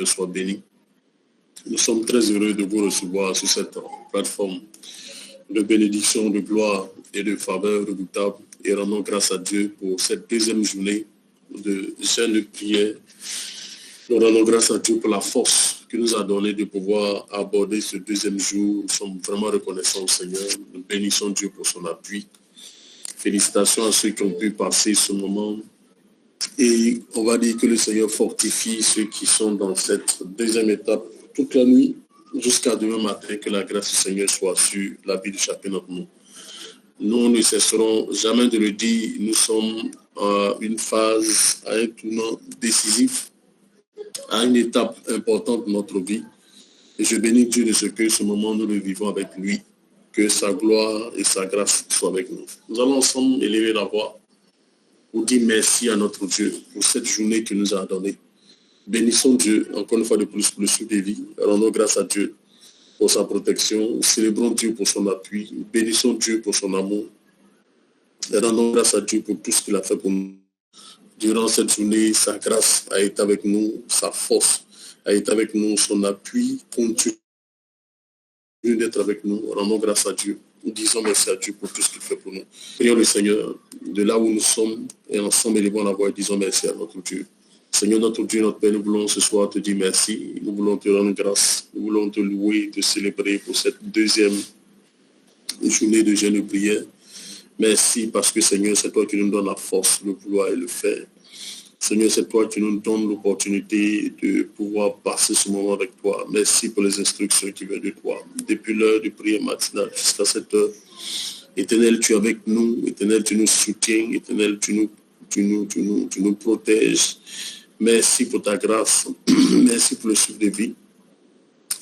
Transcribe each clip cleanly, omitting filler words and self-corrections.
soit béni. Nous sommes très heureux de vous recevoir sur cette plateforme de bénédiction, de gloire et de faveur redoutable et rendons grâce à Dieu pour cette deuxième journée de jeûne de prière. Nous rendons grâce à Dieu pour la force qu'il nous a donnée de pouvoir aborder ce deuxième jour. Nous sommes vraiment reconnaissants au Seigneur. Nous bénissons Dieu pour son appui. Félicitations à ceux qui ont pu passer ce moment. Et on va dire que le Seigneur fortifie ceux qui sont dans cette deuxième étape toute la nuit jusqu'à demain matin. Que la grâce du Seigneur soit sur la vie de chacun d'entre nous. Nous ne cesserons jamais de le dire. Nous sommes à une phase, à un tournant décisif, à une étape importante de notre vie. Et je bénis Dieu de ce que ce moment nous le vivons avec lui. Que sa gloire et sa grâce soient avec nous. Nous allons ensemble élever la voix pour dire merci à notre Dieu pour cette journée qu'il nous a donnée. Bénissons Dieu encore une fois de plus pour le souffle de vie. Rendons grâce à Dieu pour sa protection. Célébrons Dieu pour son appui. Bénissons Dieu pour son amour. Et rendons grâce à Dieu pour tout ce qu'il a fait pour nous. Durant cette journée, sa grâce a été avec nous, sa force a été avec nous, son appui continue d'être avec nous. Rendons grâce à Dieu. Nous disons merci à Dieu pour tout ce qu'il fait pour nous. Prions le Seigneur de là où nous sommes et ensemble élevons la voix et disons merci à notre Dieu. Seigneur, notre Dieu, notre Père, nous voulons ce soir te dire merci. Nous voulons te rendre grâce. Nous voulons te louer, te célébrer pour cette deuxième journée de jeûne et de prière. Merci parce que Seigneur, c'est toi qui nous donnes la force, le vouloir et le faire. Seigneur, c'est toi qui nous donnes l'opportunité de pouvoir passer ce moment avec toi. Merci pour les instructions qui viennent de toi. Depuis l'heure de prière matinale jusqu'à cette heure, Éternel, tu es avec nous. Éternel, tu nous soutiens. Éternel, tu nous protèges. Merci pour ta grâce. Merci pour le souffle de vie.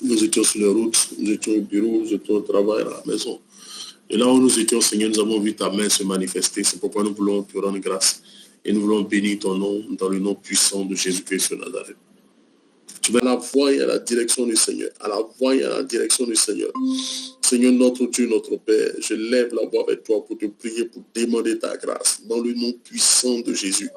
Nous étions sur les routes, nous étions au bureau, nous étions au travail, à la maison. Et là où nous étions, Seigneur, nous avons vu ta main se manifester. C'est pourquoi nous voulons te rendre grâce. Et nous voulons bénir ton nom dans le nom puissant de Jésus-Christ de Nazareth. Tu vas à la voix et à la direction du Seigneur. À la voix et à la direction du Seigneur. Seigneur, notre Dieu, notre Père, je lève la voix avec toi pour te prier, pour demander ta grâce. Dans le nom puissant de Jésus.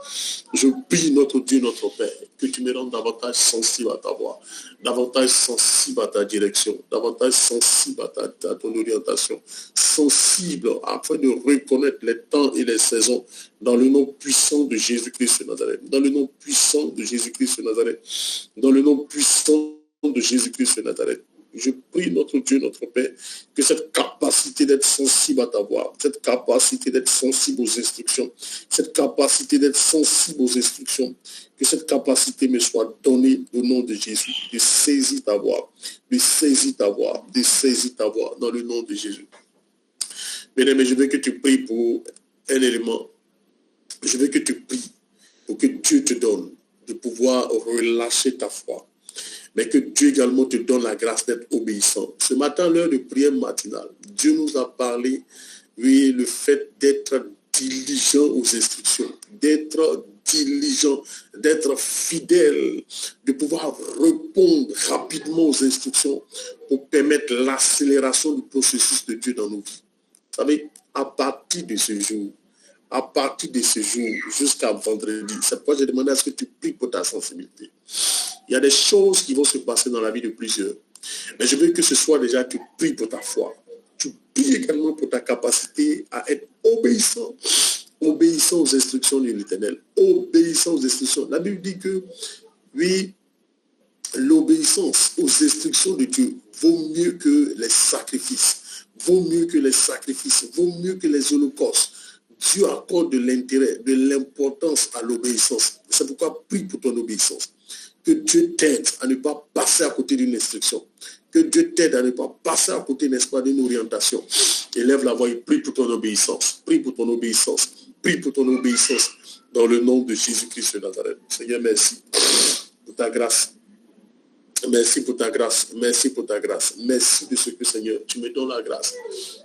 Je prie notre Dieu, notre Père, que tu me rendes davantage sensible à ta voix, davantage sensible à ta direction, davantage sensible à ton orientation, sensible afin de reconnaître les temps et les saisons dans le nom puissant de Jésus-Christ de Nazareth. Dans le nom puissant de Jésus-Christ de Nazareth. Dans le nom puissant de Jésus-Christ de Nazareth. Je prie notre Dieu, notre Père, que cette capacité d'être sensible à ta voix, cette capacité d'être sensible aux instructions, cette capacité d'être sensible aux instructions, que cette capacité me soit donnée au nom de Jésus, de saisir ta voix, de saisir ta voix, de saisir ta voix dans le nom de Jésus. Bien-aimé, je veux que tu pries pour un élément. Je veux que tu pries pour que Dieu te donne de pouvoir relâcher ta foi. Mais que Dieu également te donne la grâce d'être obéissant. Ce matin, l'heure de prière matinale, Dieu nous a parlé, oui, le fait d'être diligent aux instructions, d'être diligent, d'être fidèle, de pouvoir répondre rapidement aux instructions pour permettre l'accélération du processus de Dieu dans nos vies. Vous savez, à partir de ce jour jusqu'à vendredi, c'est pourquoi j'ai demandé à ce que tu pries pour ta sensibilité. Il y a des choses qui vont se passer dans la vie de plusieurs. Mais je veux que ce soit déjà, tu pries pour ta foi. Tu pries également pour ta capacité à être obéissant. Obéissant aux instructions de l'Éternel. Obéissant aux instructions. La Bible dit que, oui, l'obéissance aux instructions de Dieu vaut mieux que les sacrifices. Vaut mieux que les sacrifices. Vaut mieux que les holocaustes. Dieu accorde de l'intérêt, de l'importance à l'obéissance. C'est pourquoi prie pour ton obéissance. Que Dieu t'aide à ne pas passer à côté d'une instruction. Que Dieu t'aide à ne pas passer à côté, n'est-ce pas, d'une orientation. Élève la voix et prie pour ton obéissance. Prie pour ton obéissance. Prie pour ton obéissance. Dans le nom de Jésus-Christ de Nazareth. Seigneur, merci pour ta grâce. Merci pour ta grâce. Merci pour ta grâce. Merci de ce que, Seigneur, tu me donnes la grâce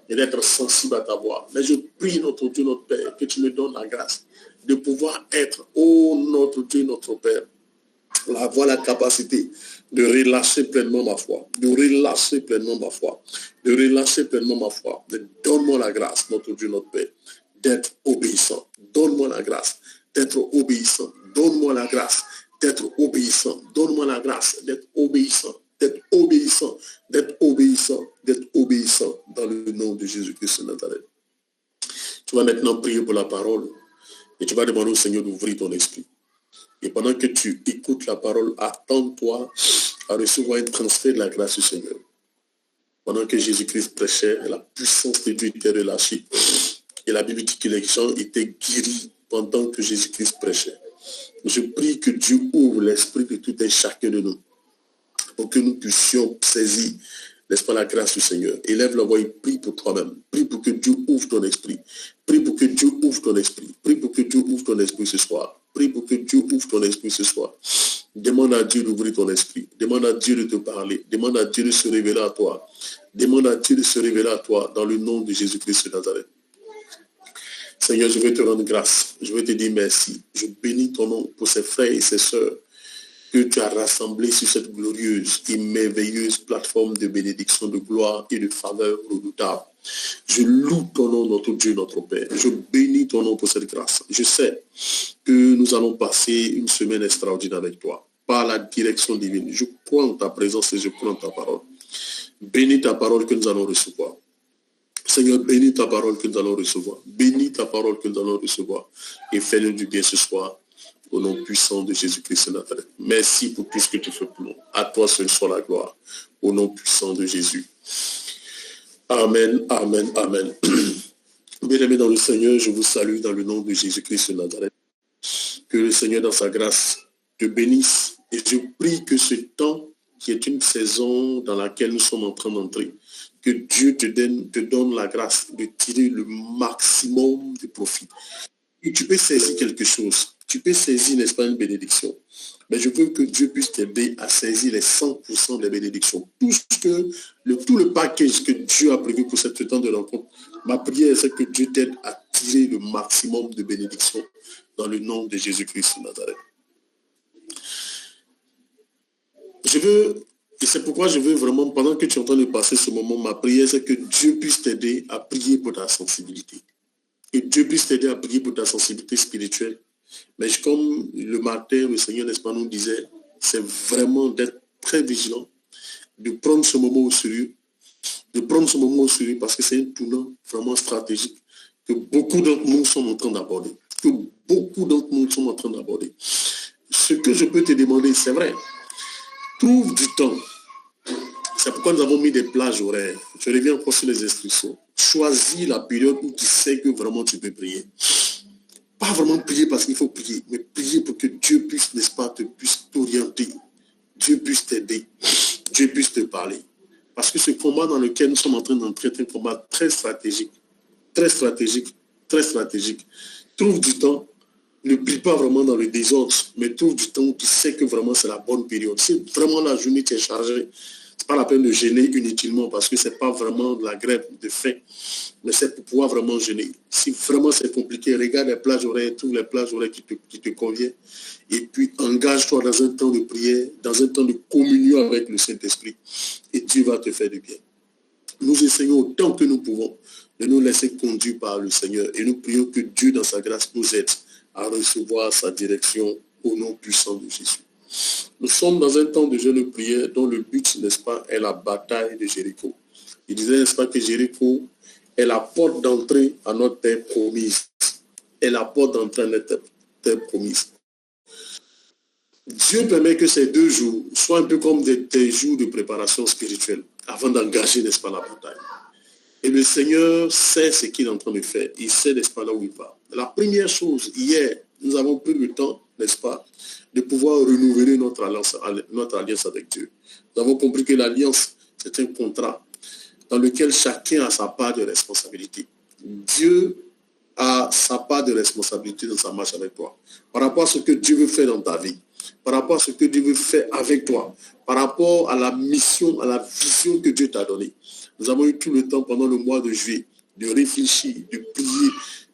et d'être sensible à ta voix. Mais je prie, notre Dieu, notre Père, que tu me donnes la grâce de pouvoir être, oh notre Dieu, notre Père, avoir la capacité de relâcher pleinement ma foi, de relâcher pleinement ma foi, de relâcher pleinement ma foi. Donne-moi la grâce, notre Dieu, notre Père, d'être obéissant. Donne-moi la grâce d'être obéissant. Donne-moi la grâce d'être obéissant. Donne-moi la grâce d'être obéissant, d'être obéissant, d'être obéissant, d'être obéissant dans le nom de Jésus-Christ de Nazareth. Tu vas maintenant prier pour la parole et tu vas demander au Seigneur d'ouvrir ton esprit. Et pendant que tu écoutes la parole, attends-toi à recevoir un transfert de la grâce du Seigneur. Pendant que Jésus-Christ prêchait, la puissance de Dieu était relâchée. Et la Bible dit que les gens étaient guéris pendant que Jésus-Christ prêchait. Je prie que Dieu ouvre l'esprit de tout un chacun de nous pour que nous puissions saisir, n'est-ce pas, la grâce du Seigneur. Élève la voix et prie pour toi-même. Prie pour que Dieu ouvre ton esprit. Prie pour que Dieu ouvre ton esprit. Prie pour que Dieu ouvre ton esprit ce soir. Prie pour que Dieu ouvre ton esprit ce soir. Demande à Dieu d'ouvrir ton esprit. Demande à Dieu de te parler. Demande à Dieu de se révéler à toi. Demande à Dieu de se révéler à toi dans le nom de Jésus-Christ de Nazareth. Seigneur, je veux te rendre grâce. Je veux te dire merci. Je bénis ton nom pour ces frères et ces sœurs que tu as rassemblés sur cette glorieuse et merveilleuse plateforme de bénédiction, de gloire et de faveur redoutable. Je loue ton nom, notre Dieu, notre Père. Je bénis ton nom pour cette grâce. Je sais que nous allons passer une semaine extraordinaire avec toi, par la direction divine. Je crois en ta présence et je crois en ta parole. Bénis ta parole que nous allons recevoir. Seigneur, bénis ta parole que nous allons recevoir. Bénis ta parole que nous allons recevoir. Et fais-nous du bien ce soir. Au nom puissant de Jésus-Christ de Nazareth. Merci pour tout ce que tu fais pour nous. À toi seul soit la gloire. Au nom puissant de Jésus. Amen, amen, amen. Bien-aimés dans le Seigneur, je vous salue dans le nom de Jésus-Christ de Nazareth. Que le Seigneur dans sa grâce te bénisse. Et je prie que ce temps qui est une saison dans laquelle nous sommes en train d'entrer, que Dieu te donne la grâce de tirer le maximum de profit. Et tu peux saisir quelque chose. Tu peux saisir, n'est-ce pas, une bénédiction. Mais je veux que Dieu puisse t'aider à saisir les 100% des bénédictions. Tout le package que Dieu a prévu pour ce temps de rencontre, ma prière, c'est que Dieu t'aide à tirer le maximum de bénédictions dans le nom de Jésus-Christ de Nazareth. Et c'est pourquoi je veux vraiment, pendant que tu es en train de passer ce moment, ma prière, c'est que Dieu puisse t'aider à prier pour ta sensibilité. Et Dieu puisse t'aider à prier pour ta sensibilité spirituelle. Mais comme le matin, le Seigneur, n'est-ce pas, nous disait, c'est vraiment d'être très vigilant, de prendre ce moment au sérieux, parce que c'est un tournant vraiment stratégique que beaucoup d'entre nous sommes en train d'aborder. Ce que je peux te demander, c'est vrai, trouve du temps. C'est pourquoi nous avons mis des plages horaires. Je reviens encore sur les instructions. Choisis la période où tu sais que vraiment tu peux prier. Pas vraiment prier parce qu'il faut prier, mais prier pour que Dieu puisse, n'est-ce pas, puisse t'orienter. Dieu puisse t'aider. Dieu puisse te parler. Parce que ce combat dans lequel nous sommes en train d'entrer est un combat très stratégique. Très stratégique. Très stratégique. Trouve du temps. Ne prie pas vraiment dans le désordre, mais trouve du temps où tu sais que vraiment c'est la bonne période. Si vraiment la journée t'est chargée, c'est pas la peine de gêner inutilement parce que c'est pas vraiment de la grève de faim, mais c'est pour pouvoir vraiment gêner. Si vraiment c'est compliqué, regarde les plages horaires, trouve les plages horaires qui te conviennent et puis engage-toi dans un temps de prière, dans un temps de communion avec le Saint-Esprit et Dieu va te faire du bien. Nous essayons autant que nous pouvons de nous laisser conduire par le Seigneur et nous prions que Dieu dans sa grâce nous aide à recevoir sa direction au nom puissant de Jésus. Nous sommes dans un temps de jeûne de prière dont le but, n'est-ce pas, est la bataille de Jéricho. Il disait, n'est-ce pas, que Jéricho est la porte d'entrée à notre terre promise. Est la porte d'entrée à notre terre promise. Dieu permet que ces 2 jours soient un peu comme des jours de préparation spirituelle avant d'engager, n'est-ce pas, la bataille. Et le Seigneur sait ce qu'il est en train de faire. Il sait, n'est-ce pas, là où il va. La première chose, hier, nous avons pris le temps, n'est-ce pas, de pouvoir renouveler notre alliance avec Dieu. Nous avons compris que l'alliance, c'est un contrat dans lequel chacun a sa part de responsabilité. Dieu a sa part de responsabilité dans sa marche avec toi. Par rapport à ce que Dieu veut faire dans ta vie, par rapport à ce que Dieu veut faire avec toi, par rapport à la mission, à la vision que Dieu t'a donnée. Nous avons eu tout le temps pendant le mois de juillet de réfléchir, de prier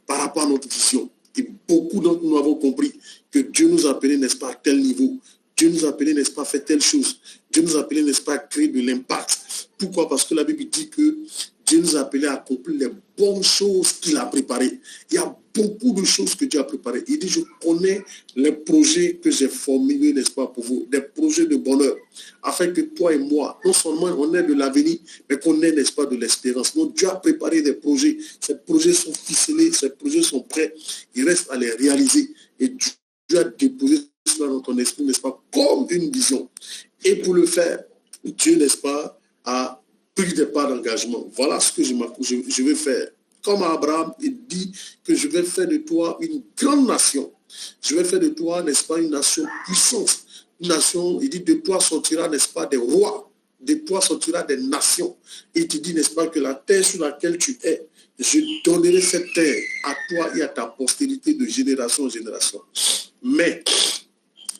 par rapport à notre vision. Et beaucoup d'entre nous avons compris que Dieu nous a appelés, n'est-ce pas, à tel niveau. Dieu nous a appelés, n'est-ce pas, à faire telle chose. Dieu nous a appelés, n'est-ce pas, à créer de l'impact. Pourquoi? Parce que la Bible dit que Dieu nous a appelés à accomplir les bonnes choses qu'il a préparées. Il y a beaucoup de choses que Dieu a préparées. Il dit, je connais les projets que j'ai formulés, n'est-ce pas, pour vous, des projets de bonheur, afin que toi et moi, non seulement on ait de l'avenir, mais qu'on ait, n'est-ce pas, de l'espérance. Donc Dieu a préparé des projets. Ces projets sont ficelés, ces projets sont prêts. Il reste à les réaliser. Et Dieu a déposé cela dans ton esprit, n'est-ce pas, comme une vision. Et pour le faire, Dieu, n'est-ce pas, a pris des pas d'engagement. Voilà ce que je vais faire. Comme Abraham, il dit que je vais faire de toi une grande nation. Je vais faire de toi, n'est-ce pas, une nation puissante. Une nation, il dit, de toi sortira, n'est-ce pas, des rois. De toi sortira des nations. Et il dit, n'est-ce pas, que la terre sur laquelle tu es, je donnerai cette terre à toi et à ta postérité de génération en génération. Mais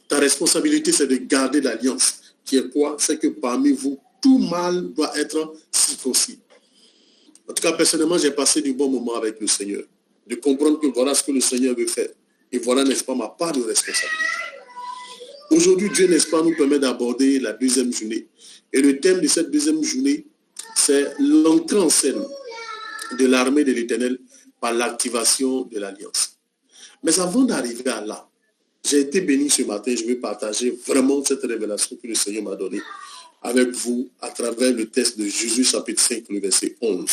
ta responsabilité, c'est de garder l'alliance. Qui est quoi? C'est que parmi vous, tout mâle doit être circoncis. En tout cas, personnellement, j'ai passé du bon moment avec le Seigneur. De comprendre que voilà ce que le Seigneur veut faire. Et voilà, n'est-ce pas, ma part de responsabilité. Aujourd'hui, Dieu, n'est-ce pas, nous permet d'aborder la deuxième journée. Et le thème de cette deuxième journée, c'est l'entrée en scène de l'armée de l'Éternel par l'activation de l'Alliance. Mais avant d'arriver à là, j'ai été béni ce matin, je vais partager vraiment cette révélation que le Seigneur m'a donnée avec vous à travers le texte de Jésus chapitre 5, le verset 11.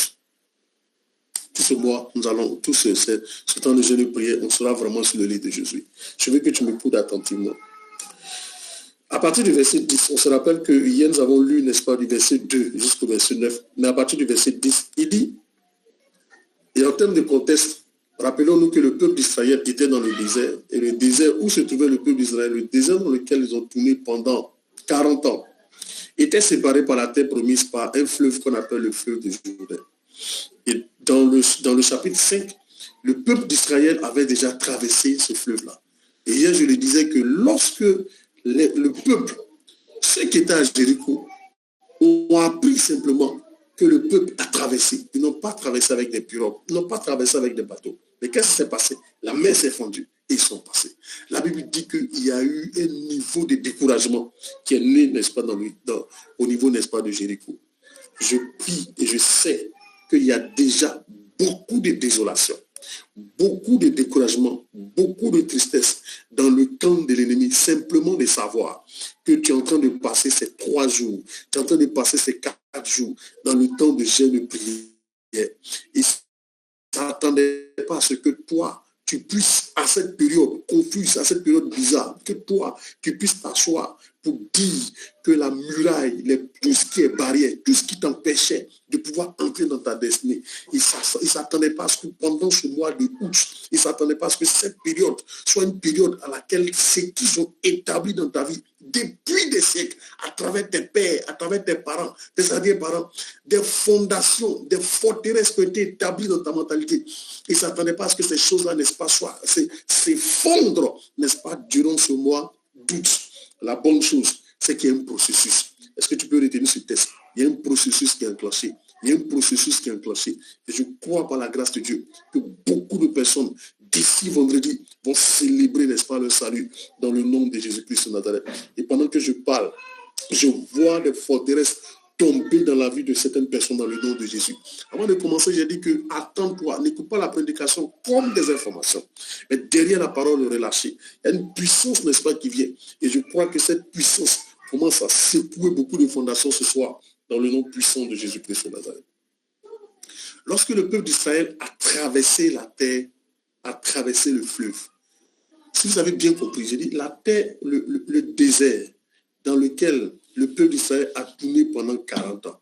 Tout ce mois, nous allons, tout ce temps de jeûne et prière, on sera vraiment sur le lit de Jésus. Je veux que tu m'écoutes attentivement. À partir du verset 10, on se rappelle que hier nous avons lu, n'est-ce pas, du verset 2 jusqu'au verset 9, mais à partir du verset 10, il dit, et en termes de contexte, rappelons-nous que le peuple d'Israël était dans le désert, et le désert où se trouvait le peuple d'Israël, le désert dans lequel ils ont tourné pendant 40 ans, était séparé par la terre promise par un fleuve qu'on appelle le fleuve de Jourdain. Et dans le chapitre 5, le peuple d'Israël avait déjà traversé ce fleuve-là. Et hier, je le disais que lorsque le peuple, ceux qui étaient à Jéricho, ont appris simplement que le peuple a traversé. Ils n'ont pas traversé avec des pirogues, ils n'ont pas traversé avec des bateaux. Mais qu'est-ce qui s'est passé? La mer s'est fondue et ils sont passés. La Bible dit qu'il y a eu un niveau de découragement qui est né, n'est-ce pas, au niveau, n'est-ce pas, de Jéricho. Je prie et je sais qu'il y a déjà beaucoup de désolation, beaucoup de découragement, beaucoup de tristesse dans le camp de l'ennemi, simplement de savoir que tu es en train de passer ces 3 jours, tu es en train de passer ces 4 jours dans le temps de jeûne et de prière. Et ça n'attendait pas à ce que toi, tu puisses, à cette période confuse, à cette période bizarre, que toi, tu puisses t'asseoir pour dire que la muraille, tout ce qui est barrière, tout ce qui t'empêchait de pouvoir entrer dans ta destinée, ils ne s'attendaient pas à ce que pendant ce mois de août, ils ne s'attendaient pas à ce que cette période soit une période à laquelle ce qu'ils ont établi dans ta vie depuis des siècles, à travers tes pères, à travers tes parents, tes arrière-parents, des fondations, des forteresses qui ont été établies dans ta mentalité. Ils ne s'attendaient pas à ce que ces choses-là, n'est-ce pas, s'effondrent, n'est-ce pas, durant ce mois d'août. La bonne chose, c'est qu'il y a un processus. Est-ce que tu peux retenir ce texte? Il y a un processus qui est enclenché. Il y a un processus qui est enclenché. Et je crois par la grâce de Dieu que beaucoup de personnes d'ici vendredi vont célébrer, n'est-ce pas, le salut dans le nom de Jésus-Christ de Nazareth. Et pendant que je parle, je vois des forteresses tomber dans la vie de certaines personnes dans le nom de Jésus. Avant de commencer, j'ai dit que attends-toi, n'écoute pas la prédication comme des informations. Mais derrière la parole relâchée, il y a une puissance, n'est-ce pas, qui vient. Et je crois que cette puissance commence à secouer beaucoup de fondations ce soir dans le nom puissant de Jésus-Christ de Nazareth. Lorsque le peuple d'Israël a traversé la terre, a traversé le fleuve, si vous avez bien compris, j'ai dit la terre, le désert dans lequel le peuple d'Israël a tourné pendant 40 ans.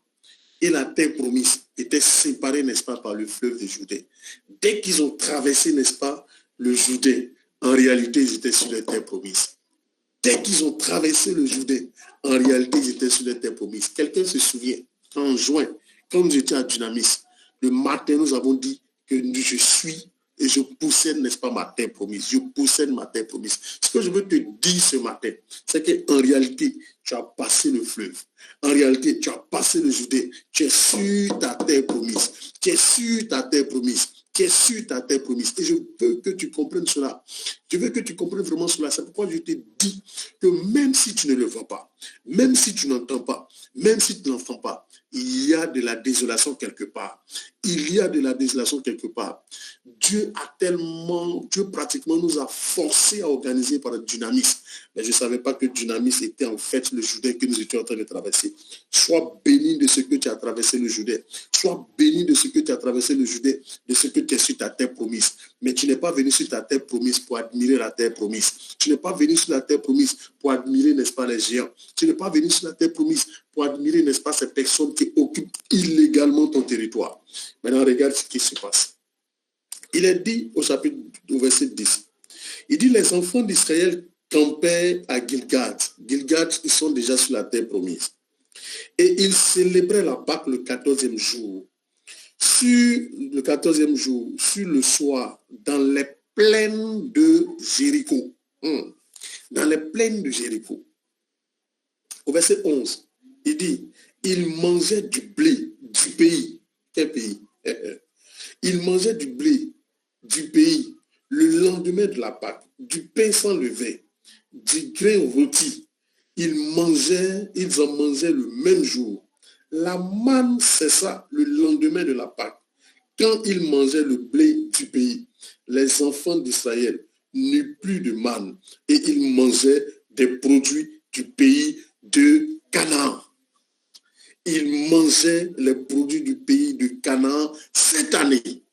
Et la terre promise était séparée, n'est-ce pas, par le fleuve de Jourdain. Dès qu'ils ont traversé, n'est-ce pas, le Jourdain, en réalité, ils étaient sur la terre promise. Dès qu'ils ont traversé le Jourdain, en réalité, ils étaient sur la terre promise. Quelqu'un se souvient, en juin, quand nous étions à Dynamis, le matin, nous avons dit que je suis et je possède, n'est-ce pas, ma terre promise. Je possède ma terre promise. Ce que je veux te dire ce matin, c'est qu'en réalité, tu as passé le fleuve. En réalité, tu as passé le Jourdain. Tu es sur ta terre promise. Tu es sur ta terre promise. Tu es sur ta terre promise. Et je veux que tu comprennes cela. Je veux que tu comprennes vraiment cela. C'est pourquoi je te dis que même si tu ne le vois pas, même si tu n'entends pas, même si tu n'entends pas, il y a de la désolation quelque part. Il y a de la désolation quelque part. Dieu pratiquement nous a forcés à organiser par le dynamisme. Mais je ne savais pas que dynamisme était en fait le Jourdain que nous étions en train de traverser. Sois béni de ce que tu as traversé le Jourdain. Sois béni de ce que tu as traversé le Jourdain, de ce que tu es sur ta terre promise. Mais tu n'es pas venu sur ta terre promise pour admirer la terre promise. Tu n'es pas venu sur la terre promise pour admirer, n'est-ce pas, les géants. Tu n'es pas venu sur la terre promise pour admirer, n'est-ce pas, ces personnes qui occupent illégalement ton territoire. Maintenant, regarde ce qui se passe. Il est dit au verset 10. Il dit, les enfants d'Israël campaient à Gilgad. Gilgad, ils sont déjà sur la terre promise. Et ils célébraient la Pâque le 14e jour. Sur le 14e jour, sur le soir, dans les plaines de Jéricho. Dans les plaines de Jéricho. Au verset 11, il dit, ils mangeaient du blé du pays. Quel pays? Ils mangeaient du blé du pays le lendemain de la Pâque, du pain sans levain, du grain rôti. Ils en mangeaient le même jour. La manne cessa le lendemain de la Pâque. Quand ils mangeaient le blé du pays, les enfants d'Israël n'eurent plus de manne et ils mangeaient des produits du pays de Canaan. Ils mangeaient les produits du pays de Canaan cette année.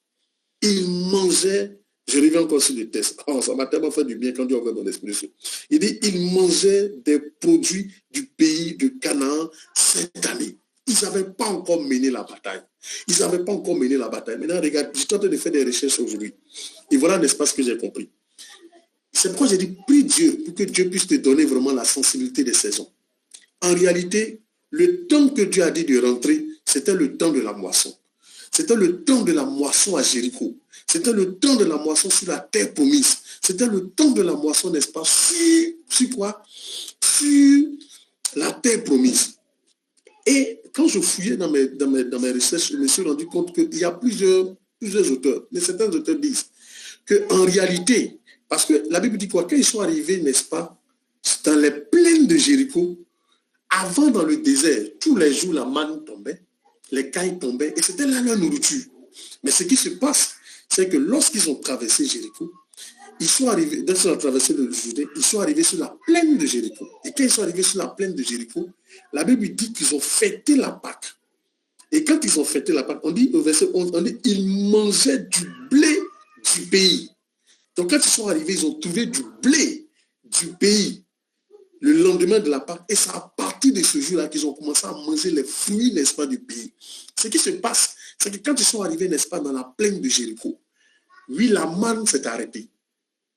Ils mangeaient, je reviens encore sur le texte, ça m'a tellement fait du bien quand Dieu a ouvert mon esprit. Il dit, ils mangeaient des produits du pays de Canaan cette année. Ils n'avaient pas encore mené la bataille. Ils n'avaient pas encore mené la bataille. Maintenant, regarde, je suis en train de faire des recherches aujourd'hui. Et voilà, n'est-ce pas, ce que j'ai compris. C'est pourquoi j'ai dit, prie Dieu pour que Dieu puisse te donner vraiment la sensibilité des saisons. En réalité, le temps que Dieu a dit de rentrer, c'était le temps de la moisson. C'était le temps de la moisson à Jéricho. C'était le temps de la moisson sur la terre promise. C'était le temps de la moisson, n'est-ce pas, sur quoi? Sur la terre promise. Et quand je fouillais dans mes recherches, je me suis rendu compte qu'il y a plusieurs auteurs. Mais certains auteurs disent qu'en réalité, parce que la Bible dit quoi? Quand ils sont arrivés, n'est-ce pas, dans les plaines de Jéricho, avant dans le désert, tous les jours, la manne tombait, les cailles tombaient, et c'était là leur nourriture. Mais ce qui se passe, c'est que lorsqu'ils ont traversé Jéricho, ils sont arrivés, dans la traversée de Jourdain, ils sont arrivés sur la plaine de Jéricho. Et quand ils sont arrivés sur la plaine de Jéricho, la Bible dit qu'ils ont fêté la Pâque. Et quand ils ont fêté la Pâque, on dit au verset 11, on dit, ils mangeaient du blé du pays. Donc quand ils sont arrivés, ils ont trouvé du blé du pays le lendemain de la Pâque. Et c'est à partir de ce jour-là qu'ils ont commencé à manger les fruits, n'est-ce pas, du pays. Ce qui se passe, c'est que quand ils sont arrivés, n'est-ce pas, dans la plaine de Jéricho, oui, la manne s'est arrêtée.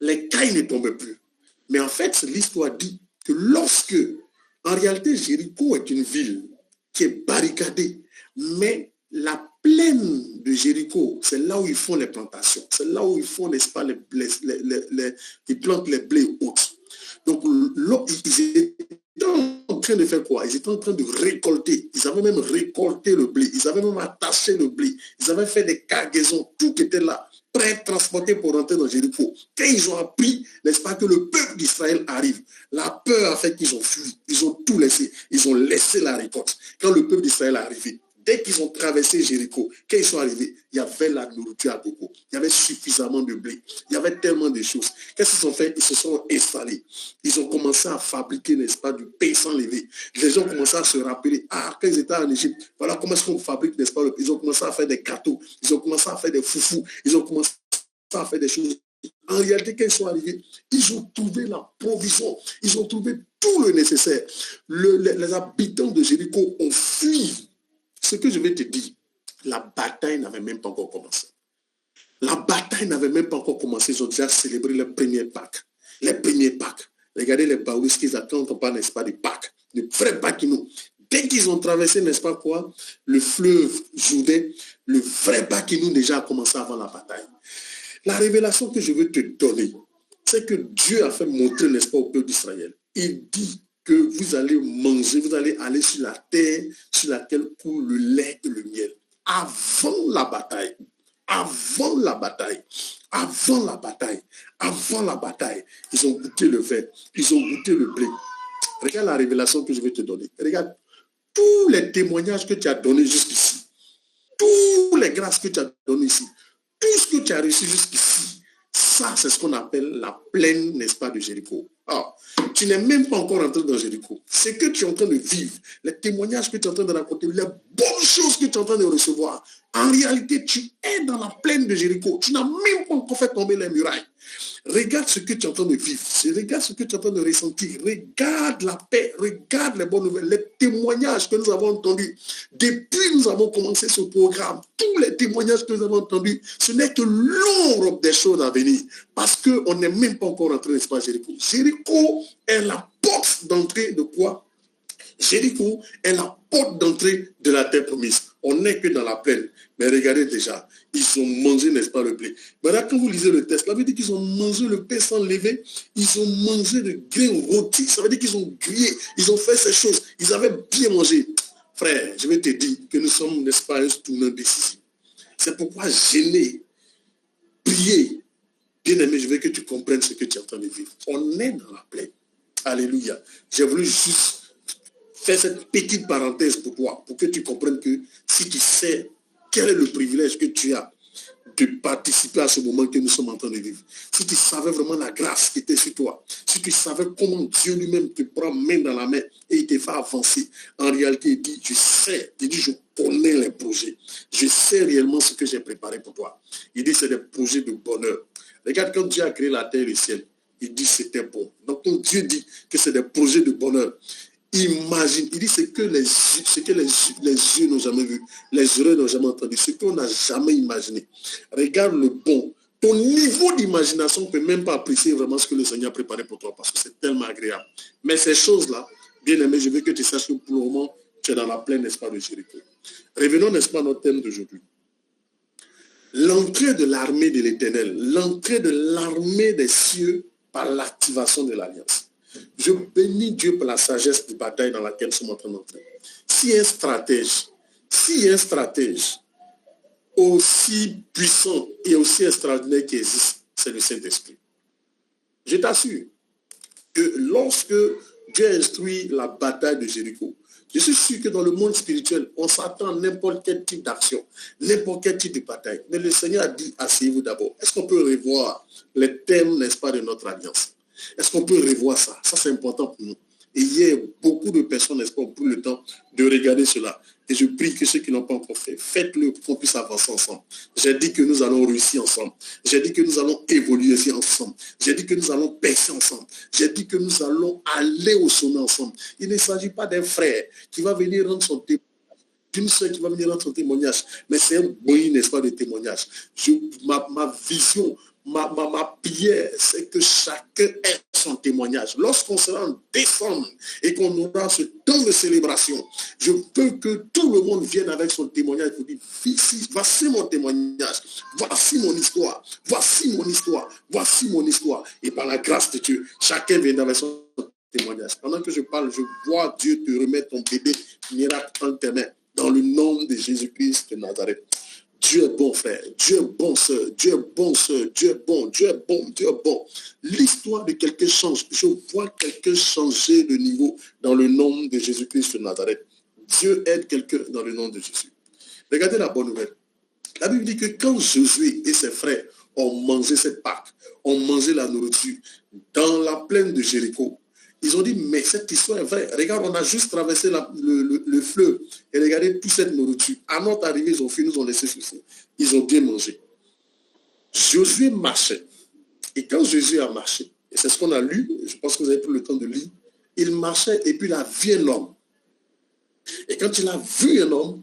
Les cailles ne tombaient plus. Mais en fait, l'histoire dit que lorsque, en réalité, Jéricho est une ville qui est barricadée, mais la plaine de Jéricho, c'est là où ils font les plantations. C'est là où ils font, n'est-ce pas, ils plantent les blés et autres. Donc, ils étaient en train de faire quoi? Ils étaient en train de récolter. Ils avaient même récolté le blé. Ils avaient même attaché le blé. Ils avaient fait des cargaisons. Tout était là, prêt, transporté pour rentrer dans Jéricho. Quand ils ont appris, n'est-ce pas, que le peuple d'Israël arrive, la peur a fait qu'ils ont fui. Ils ont tout laissé. Ils ont laissé la récolte. Quand le peuple d'Israël est arrivé, dès qu'ils ont traversé Jéricho, quand ils sont arrivés, il y avait la nourriture à gogo. Il y avait suffisamment de blé. Il y avait tellement de choses. Qu'est-ce qu'ils ont fait? Ils se sont installés. Ils ont commencé à fabriquer, n'est-ce pas, du pain sans lever. Les gens ont commencé à se rappeler, quand ils étaient en Égypte, voilà comment est-ce qu'on fabrique, n'est-ce pas, ils ont commencé à faire des gâteaux. Ils ont commencé à faire des foufous. Ils ont commencé à faire des choses. En réalité, quand ils sont arrivés, ils ont trouvé la provision. Ils ont trouvé tout le nécessaire. Les habitants de Jéricho ont fui. Ce que je vais te dire, la bataille n'avait même pas encore commencé. La bataille n'avait même pas encore commencé. Ils ont déjà célébré les premiers Pâques. Les premiers Pâques. Regardez les baouis qu'ils attendent, on parle, n'est-ce pas, des Pâques. Les vrais Pâques. Dès qu'ils ont traversé, n'est-ce pas quoi, le fleuve Jourdain, le vrai Pâques déjà a commencé avant la bataille. La révélation que je veux te donner, c'est que Dieu a fait montrer, n'est-ce pas, au peuple d'Israël. Il dit que vous allez manger, vous allez aller sur la terre sur laquelle coule le lait et le miel. Avant la bataille. avant la bataille, ils ont goûté le vin, ils ont goûté le blé. Regarde la révélation que je vais te donner. Regarde tous les témoignages que tu as donnés jusqu'ici. Toutes les grâces que tu as données ici. Tout ce que tu as reçu jusqu'ici. Ça, c'est ce qu'on appelle la plaine, n'est-ce pas, de Jéricho. Ah, tu n'es même pas encore entré dans Jéricho. Ce que tu es en train de vivre, les témoignages que tu es en train de raconter, les bonnes choses que tu es en train de recevoir, en réalité, tu es dans la plaine de Jéricho. Tu n'as même pas encore fait tomber les murailles. Regarde ce que tu es en train de vivre. Regarde ce que tu es en train de ressentir. Regarde la paix. Regarde les bonnes nouvelles. Les témoignages que nous avons entendus. Depuis que nous avons commencé ce programme, tous les témoignages que nous avons entendus, ce n'est que l'ombre des choses à venir. Parce qu'on n'est même pas encore entré, n'est-ce pas, Jéricho. Jéricho est la porte d'entrée de quoi? Jéricho est la porte d'entrée de la terre promise. On n'est que dans la plaine. Mais regardez déjà, ils ont mangé, n'est-ce pas, le blé. Maintenant, quand vous lisez le texte, ça veut dire qu'ils ont mangé le pain sans lever. Ils ont mangé le grain rôti. Ça veut dire qu'ils ont grillé. Ils ont fait ces choses. Ils avaient bien mangé. Frère, je vais te dire que nous sommes, n'est-ce pas, un tournant décisif. C'est pourquoi gêner, prier. Bien aimé, je veux que tu comprennes ce que tu es en train de vivre. On est dans la plaine. Alléluia. J'ai voulu juste faire cette petite parenthèse pour toi, pour que tu comprennes que si tu sais quel est le privilège que tu as de participer à ce moment que nous sommes en train de vivre, si tu savais vraiment la grâce qui était sur toi, si tu savais comment Dieu lui-même te prend main dans la main et il te fait avancer, en réalité, il dit, je sais, il dit, je connais les projets, je sais réellement ce que j'ai préparé pour toi. Il dit, c'est des projets de bonheur. Regarde, quand Dieu a créé la terre et le ciel, il dit, c'était bon. Donc, quand Dieu dit que c'est des projets de bonheur, imagine, il dit ce que les yeux n'ont jamais vu, les oreilles n'ont jamais entendu, ce qu'on n'a jamais imaginé. Regarde le bon. Ton niveau d'imagination ne peut même pas apprécier vraiment ce que le Seigneur a préparé pour toi parce que c'est tellement agréable. Mais ces choses-là, bien aimé, je veux que tu saches que pour le moment, tu es dans la plaine, n'est-ce pas, de Jéricho. Revenons, n'est-ce pas, à notre thème d'aujourd'hui. L'entrée de l'armée de l'Éternel, l'entrée de l'armée des cieux par l'activation de l'alliance. Je bénis Dieu pour la sagesse de bataille dans laquelle nous sommes en train d'entrer. Si un stratège aussi puissant et aussi extraordinaire qui existe, c'est le Saint-Esprit. Je t'assure que lorsque Dieu instruit la bataille de Jéricho, je suis sûr que dans le monde spirituel, on s'attend à n'importe quel type d'action, n'importe quel type de bataille. Mais le Seigneur a dit, asseyez-vous d'abord. Est-ce qu'on peut revoir les thèmes, n'est-ce pas, de notre alliance? Est-ce qu'on peut revoir ça? Ça, c'est important pour nous. Et il y a beaucoup de personnes, n'est-ce pas, pour le temps de regarder cela. Et je prie que ceux qui n'ont pas encore fait, faites-le qu'on puisse avancer ensemble. J'ai dit que nous allons réussir ensemble. J'ai dit que nous allons évoluer ensemble. J'ai dit que nous allons percer ensemble. J'ai dit que nous allons aller au sommet ensemble. Il ne s'agit pas d'un frère qui va venir rendre son témoignage, d'une soeur qui va venir rendre son témoignage, mais c'est un bruit, n'est-ce pas, de témoignage. Ma vision, ma prière, c'est que chacun ait son témoignage. Lorsqu'on sera en décembre et qu'on aura ce temps de célébration, je veux que tout le monde vienne avec son témoignage pour dire, voici mon témoignage, voici mon histoire, voici mon histoire, voici mon histoire. Et par la grâce de Dieu, chacun vient avec son témoignage. Pendant que je parle, je vois Dieu te remettre ton bébé miracle en tes mains. Dans le nom de Jésus-Christ de Nazareth. Dieu est bon, frère. Dieu est bon, sœur. Dieu est bon, sœur. Dieu est bon. Dieu est bon. Dieu est bon. L'histoire de quelqu'un change. Je vois quelqu'un changer de niveau dans le nom de Jésus-Christ de Nazareth. Dieu aide quelqu'un dans le nom de Jésus. Regardez la bonne nouvelle. La Bible dit que quand Josué et ses frères ont mangé cette Pâque, ont mangé la nourriture dans la plaine de Jéricho, ils ont dit, mais cette histoire est vraie. Regarde, on a juste traversé le fleuve et regardez toute cette nourriture. À notre arrivée, ils ont fini, nous ont laissé ceci. Ils ont bien mangé. Josué marchait. Et quand Josué a marché, et c'est ce qu'on a lu, je pense que vous avez pris le temps de lire, il marchait et puis il a vu un homme. Et quand il a vu un homme,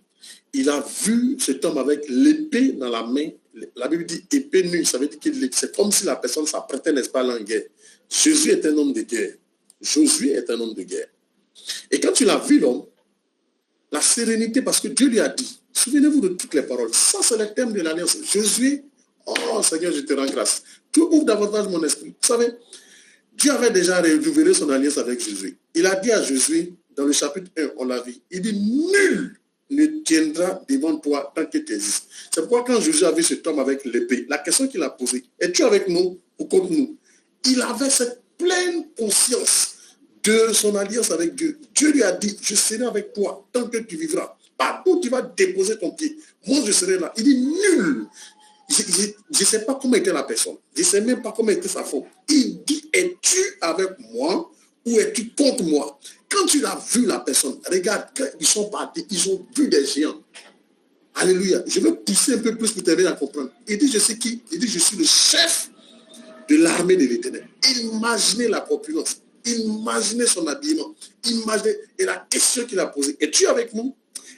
il a vu cet homme avec l'épée dans la main. La Bible dit épée nue, ça veut dire que c'est comme si la personne s'apprêtait, n'est-ce pas, à en guerre. Jésus est un homme de guerre. Josué est un homme de guerre. Et quand il a vu l'homme, la sérénité, parce que Dieu lui a dit, souvenez-vous de toutes les paroles, ça c'est le thème de l'alliance. Josué, oh Seigneur, je te rends grâce. Tu ouvres davantage mon esprit. Vous savez, Dieu avait déjà révélé son alliance avec Josué. Il a dit à Josué, dans le chapitre 1, on l'a vu, il dit, nul ne tiendra devant toi tant que tu existes. C'est pourquoi quand Jésus a vu cet homme avec l'épée, la question qu'il a posée, es-tu avec nous ou contre nous? Il avait cette pleine conscience de son alliance avec Dieu. Dieu lui a dit, je serai avec toi tant que tu vivras. Partout où tu vas déposer ton pied, moi je serai là. Il dit nul. Je ne sais pas comment était la personne. Je ne sais même pas comment était sa forme. Il dit, es-tu avec moi ou es-tu contre moi? Quand tu l'as vu la personne, regarde, quand ils sont partis, ils ont vu des géants. Alléluia. Je vais pousser un peu plus pour t'aider à comprendre. Il dit, je sais qui? Il dit, je suis le chef de l'armée de l'Éternel. Imaginez la population. Imaginez son habillement. Imaginez. Et la question qu'il a posée, es-tu avec nous?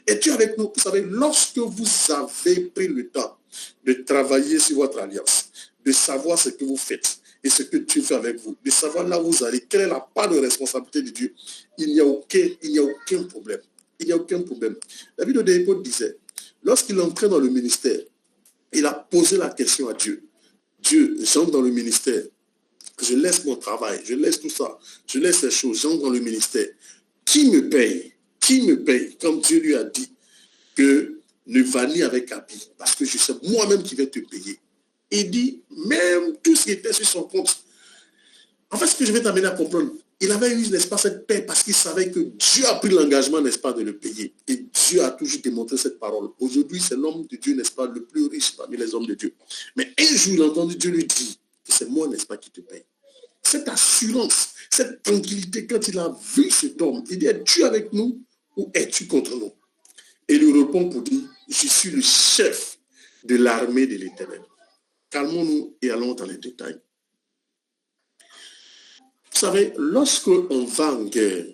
Es-tu avec nous? Vous savez, lorsque vous avez pris le temps de travailler sur votre alliance, de savoir ce que vous faites et ce que Dieu fait avec vous, de savoir là où vous allez, quelle est la part de responsabilité de Dieu, il n'y a aucun problème. Il n'y a aucun problème. David Odeyepot disait, lorsqu'il entrait dans le ministère, il a posé la question à Dieu. Dieu, j'entre dans le ministère. Je laisse mon travail, je laisse tout ça, je laisse ces choses, j'entre dans le ministère. Qui me paye? Qui me paye? Comme Dieu lui a dit que ne va ni avec habit, parce que je sais moi-même qui vais te payer. Il dit, même tout ce qui était sur son compte. En fait, ce que je vais t'amener à comprendre, il avait eu, n'est-ce pas, cette paix parce qu'il savait que Dieu a pris l'engagement, n'est-ce pas, de le payer. Et Dieu a toujours démontré cette parole. Aujourd'hui, c'est l'homme de Dieu, n'est-ce pas, le plus riche parmi les hommes de Dieu. Mais un jour, il a entendu Dieu lui dire que c'est moi, n'est-ce pas, qui te paye. Cette assurance, cette tranquillité, quand il a vu cet homme, il dit, es-tu avec nous ou es-tu contre nous? Et il lui répond pour dire, je suis le chef de l'armée de l'Éternel. Calmons-nous et allons dans les détails. Vous savez, lorsqu'on va en guerre,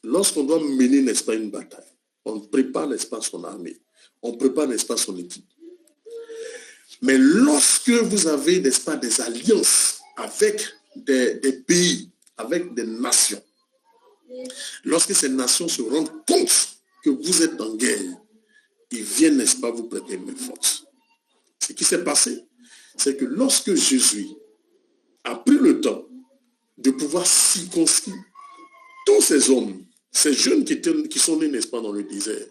lorsqu'on doit mener, n'est-ce pas, une bataille, on prépare, n'est-ce pas, son armée, on prépare, n'est-ce pas, son équipe. Mais lorsque vous avez, n'est-ce pas, des alliances avec des pays, avec des nations, lorsque ces nations se rendent compte que vous êtes en guerre, ils viennent, n'est-ce pas, vous prêter main forte. Ce qui s'est passé, c'est que lorsque Jésus a pris le temps de pouvoir circonscrire tous ces hommes, ces jeunes qui sont nés, n'est-ce pas, dans le désert,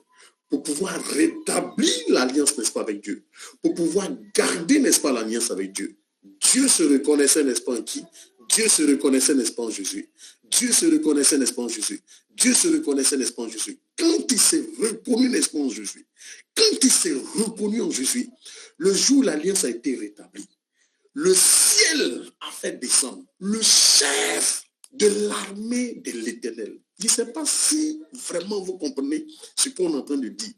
pour pouvoir rétablir l'alliance, n'est-ce pas, avec Dieu, pour pouvoir garder, n'est-ce pas, l'alliance avec Dieu. Dieu se reconnaissait, n'est-ce pas, en qui? Dieu se reconnaissait, n'est-ce pas, en Jésus. Dieu se reconnaissait, n'est-ce pas, en Jésus. Dieu se reconnaissait, n'est-ce pas, en Jésus. Quand il s'est reconnu, n'est-ce pas, en Jésus, quand il s'est reconnu en Jésus, le jour où l'alliance a été rétablie, le ciel a fait descendre le chef de l'armée de l'Éternel. Je ne sais pas si vraiment vous comprenez ce qu'on est en train de dire.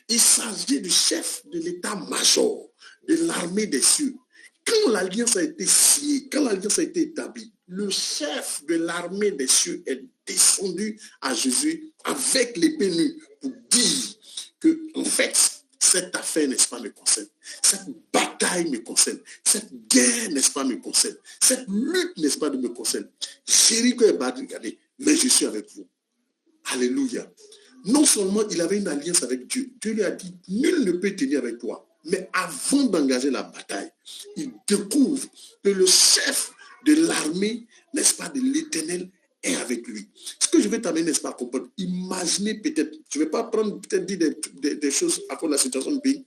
Il s'agit du chef de l'état-major de l'armée des cieux. Quand l'alliance a été signée, quand l'alliance a été établie, le chef de l'armée des cieux est descendu à Jésus avec l'épée nue pour dire que, en fait, cette affaire, n'est-ce pas, me concerne. Cette bataille me concerne. Cette guerre, n'est-ce pas, me concerne. Cette lutte, n'est-ce pas, me concerne. Jéricho est barricadé, mais je suis avec vous. Alléluia. Non seulement il avait une alliance avec Dieu, Dieu lui a dit, nul ne peut tenir avec toi. Mais avant d'engager la bataille, il découvre que le chef de l'armée, n'est-ce pas, de l'Éternel est avec lui. Ce que je vais t'amener, n'est-ce pas, à comprendre, imaginez peut-être, je ne vais pas prendre peut-être dire des choses à cause de la situation du pays,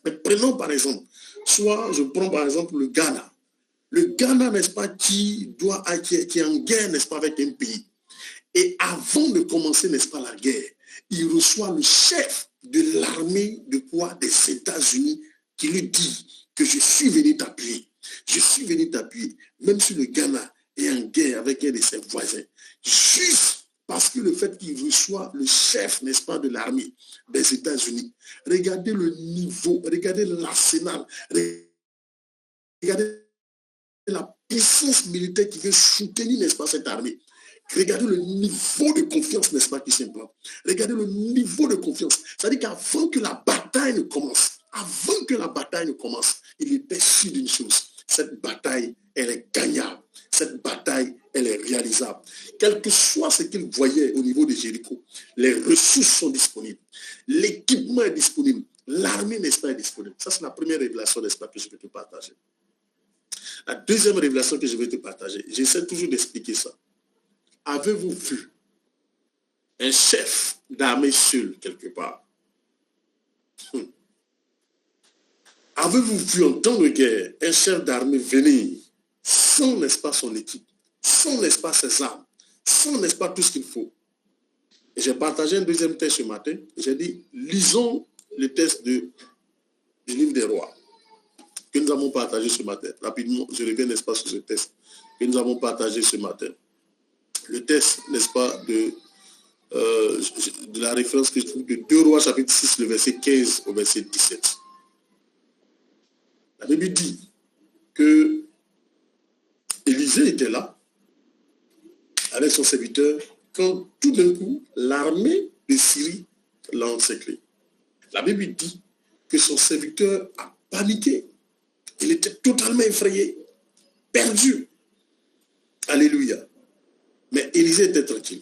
mais prenons par exemple, soit je prends par exemple le Ghana. Le Ghana, n'est-ce pas, qui est en guerre, n'est-ce pas, avec un pays. Et avant de commencer, n'est-ce pas, la guerre, il reçoit le chef de l'armée de quoi? Des États-Unis, qui lui dit que je suis venu t'appuyer. Je suis venu t'appuyer, même si le Ghana est en guerre avec un de ses voisins. Juste parce que le fait qu'il reçoit le chef, n'est-ce pas, de l'armée des États-Unis. Regardez le niveau, regardez l'arsenal, regardez la puissance militaire qui veut soutenir, n'est-ce pas, cette armée. Regardez le niveau de confiance, n'est-ce pas, qui s'implante. Regardez le niveau de confiance. C'est-à-dire qu'avant que la bataille ne commence, il était sûr d'une chose. Cette bataille, elle est gagnable. Cette bataille, elle est réalisable. Quel que soit ce qu'il voyait au niveau de Jéricho, les ressources sont disponibles. L'équipement est disponible. L'armée, n'est-ce pas, est disponible. Ça, c'est la première révélation, n'est-ce pas, que je vais te partager. La deuxième révélation que je vais te partager, j'essaie toujours d'expliquer ça. Avez-vous vu un chef d'armée seul quelque part? Avez-vous vu en temps de guerre un chef d'armée venir sans, n'est-ce pas, son équipe, sans, n'est-ce pas, ses armes, sans, n'est-ce pas, tout ce qu'il faut? J'ai partagé un deuxième texte ce matin. J'ai dit, lisons le texte du livre des rois que nous avons partagé ce matin. Rapidement, je reviens, n'est-ce pas, sur ce texte que nous avons partagé ce matin. Le texte, n'est-ce pas, de la référence que je trouve de 2 Rois, chapitre 6, le verset 15 au verset 17. La Bible dit que Élisée était là avec son serviteur quand tout d'un coup, l'armée de Syrie l'a encerclé. La Bible dit que son serviteur a paniqué. Il était totalement effrayé, perdu. Alléluia. Mais Élisée était tranquille.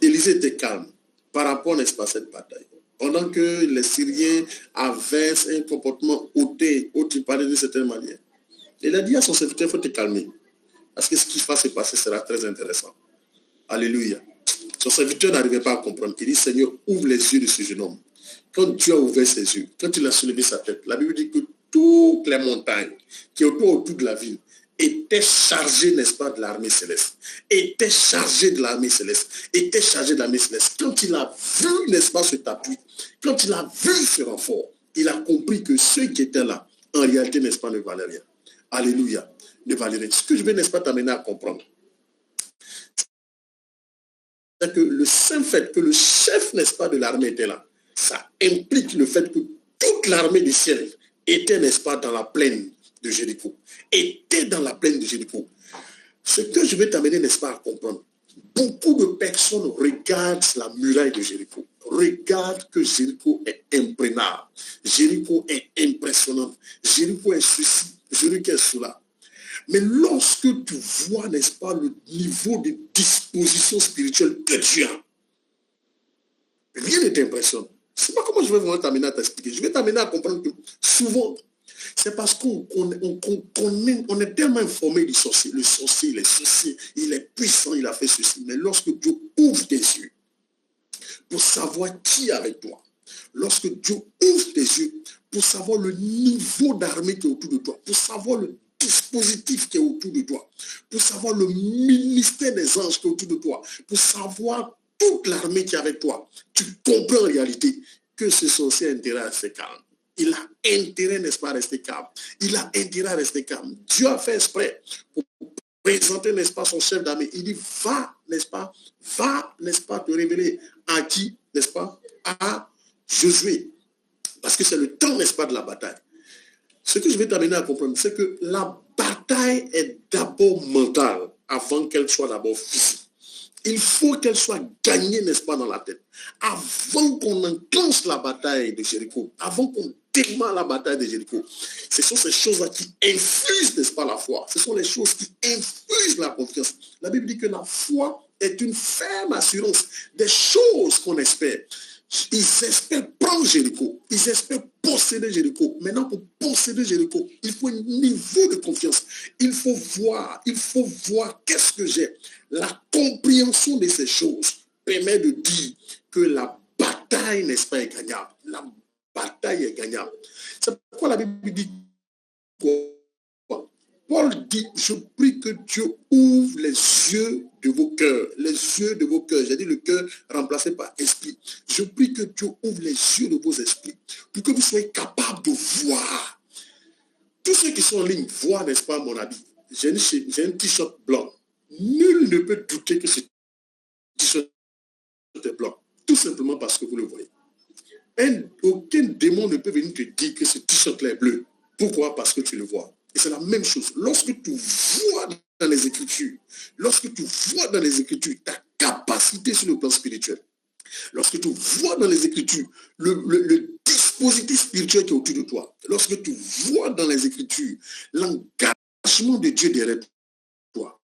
Élisée était calme par rapport, n'est-ce pas, à cette bataille. Pendant que les Syriens avaient un comportement hautain, il parlait d'une certaine manière. Il a dit à son serviteur, il faut te calmer. Parce que ce qui va se passer sera très intéressant. Alléluia. Son serviteur n'arrivait pas à comprendre. Il dit, Seigneur, ouvre les yeux de ce jeune homme. Quand Dieu a ouvert ses yeux, quand il a soulevé sa tête, la Bible dit que toutes les montagnes qui étaient autour de la ville étaient chargées, n'est-ce pas, de l'armée céleste. Étaient chargées de l'armée céleste. Étaient chargées de l'armée céleste. Quand il a vu, n'est-ce pas, cet appui, quand il a vu ce renfort, il a compris que ceux qui étaient là, en réalité, n'est-ce pas, ne valaient rien. Alléluia. Ne valaient rien. Ce que je vais, n'est-ce pas, t'amener à comprendre, c'est que le simple fait que le chef, n'est-ce pas, de l'armée était là, ça implique le fait que toute l'armée du ciel était, n'est-ce pas, dans la plaine de Jéricho. Était dans la plaine de Jéricho. Ce que je vais t'amener, n'est-ce pas, à comprendre. Beaucoup de personnes regardent la muraille de Jéricho. Regardent que Jéricho est imprenable. Jéricho est impressionnant. Jéricho est ceci. Jéricho est cela. Mais lorsque tu vois, n'est-ce pas, le niveau de disposition spirituelle que tu as, rien ne t'impressionne. Je ne sais pas comment je vais vraiment t'amener à t'expliquer. Je vais t'amener à comprendre que souvent, c'est parce qu'on est tellement informé du sorcier. Le sorcier, il est ceci, il est puissant, il a fait ceci. Mais lorsque Dieu ouvre tes yeux pour savoir qui est avec toi, lorsque Dieu ouvre tes yeux pour savoir le niveau d'armée qui est autour de toi, pour savoir le dispositif qui est autour de toi, pour savoir le ministère des anges qui est autour de toi, pour savoir toute l'armée qui est avec toi, tu comprends en réalité que ce sorcier a intérêt à rester calme. Il a intérêt, n'est-ce pas, à rester calme. Il a intérêt à rester calme. Dieu a fait exprès pour présenter, n'est-ce pas, son chef d'armée. Il dit, va, n'est-ce pas, te révéler à qui, n'est-ce pas, à Josué. Parce que c'est le temps, n'est-ce pas, de la bataille. Ce que je vais t'amener à comprendre, c'est que la bataille est d'abord mentale avant qu'elle soit d'abord physique. Il faut qu'elle soit gagnée, n'est-ce pas, dans la tête. Avant qu'on enclenche la bataille de Jéricho, avant qu'on démarre la bataille de Jéricho, ce sont ces choses-là qui infusent, n'est-ce pas, la foi. Ce sont les choses qui infusent la confiance. La Bible dit que la foi est une ferme assurance des choses qu'on espère. Ils espèrent prendre Jéricho. Ils espèrent posséder Jéricho. Maintenant, pour posséder Jéricho, il faut un niveau de confiance. Il faut voir qu'est-ce que j'ai. La compréhension de ces choses permet de dire que la bataille, n'est-ce pas, est gagnable. La bataille est gagnable. C'est pourquoi la Bible dit quoi? Paul dit, je prie que Dieu ouvre les yeux de vos cœurs. Les yeux de vos cœurs. J'ai dit le cœur remplacé par esprit. Je prie que Dieu ouvre les yeux de vos esprits pour que vous soyez capables de voir. Tous ceux qui sont en ligne voient, n'est-ce pas, mon habit. J'ai un t-shirt blanc. Nul ne peut douter que ce t-shirt est blanc. Tout simplement parce que vous le voyez. Aucun démon ne peut venir te dire que ce t-shirt est bleu. Pourquoi? Parce que tu le vois. Et c'est la même chose. Lorsque tu vois dans les Écritures, ta capacité sur le plan spirituel, lorsque tu vois dans les Écritures le dispositif spirituel qui est autour de toi, lorsque tu vois dans les Écritures l'engagement de Dieu derrière toi,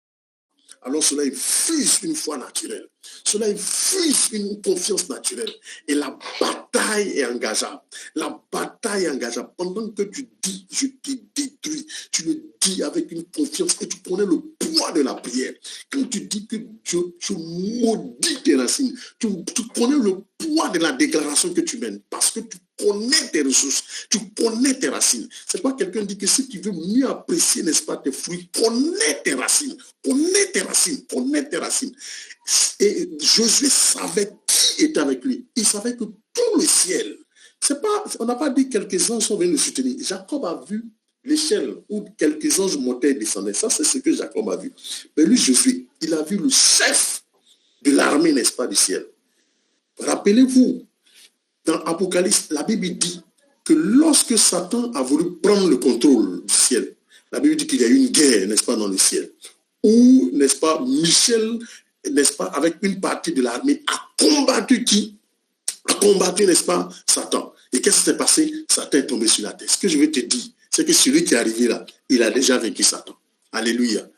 alors cela infuse une foi naturelle. Cela infuse une confiance naturelle. Et la bataille est engageable. La bataille est engageable. Pendant que tu dis, je te détruis, tu le dis avec une confiance et tu connais le poids de la prière. Quand tu dis que tu maudis tes racines, tu connais le poids de la déclaration que tu mènes. Parce que tu connais tes ressources, tu connais tes racines. C'est pas quelqu'un dit que si tu veux mieux apprécier, n'est-ce pas, tes fruits, connais tes racines, connais tes racines, connais tes racines. Et Josué savait qui était avec lui. Il savait que tout le ciel, c'est pas, on n'a pas dit quelques anges sont venus le soutenir. Jacob a vu l'échelle où quelques anges montaient et descendaient. Ça, c'est ce que Jacob a vu. Mais lui, Josué, il a vu le chef de l'armée, n'est-ce pas, du ciel. Rappelez-vous, dans Apocalypse, la Bible dit que lorsque Satan a voulu prendre le contrôle du ciel, la Bible dit qu'il y a eu une guerre, n'est-ce pas, dans le ciel, où, n'est-ce pas, Michel, n'est-ce pas, avec une partie de l'armée, a combattu qui? A combattu, n'est-ce pas, Satan. Et qu'est-ce qui s'est passé? Satan est tombé sur la tête. Ce que je veux te dire, c'est que celui qui est arrivé là, il a déjà vaincu Satan. Alléluia.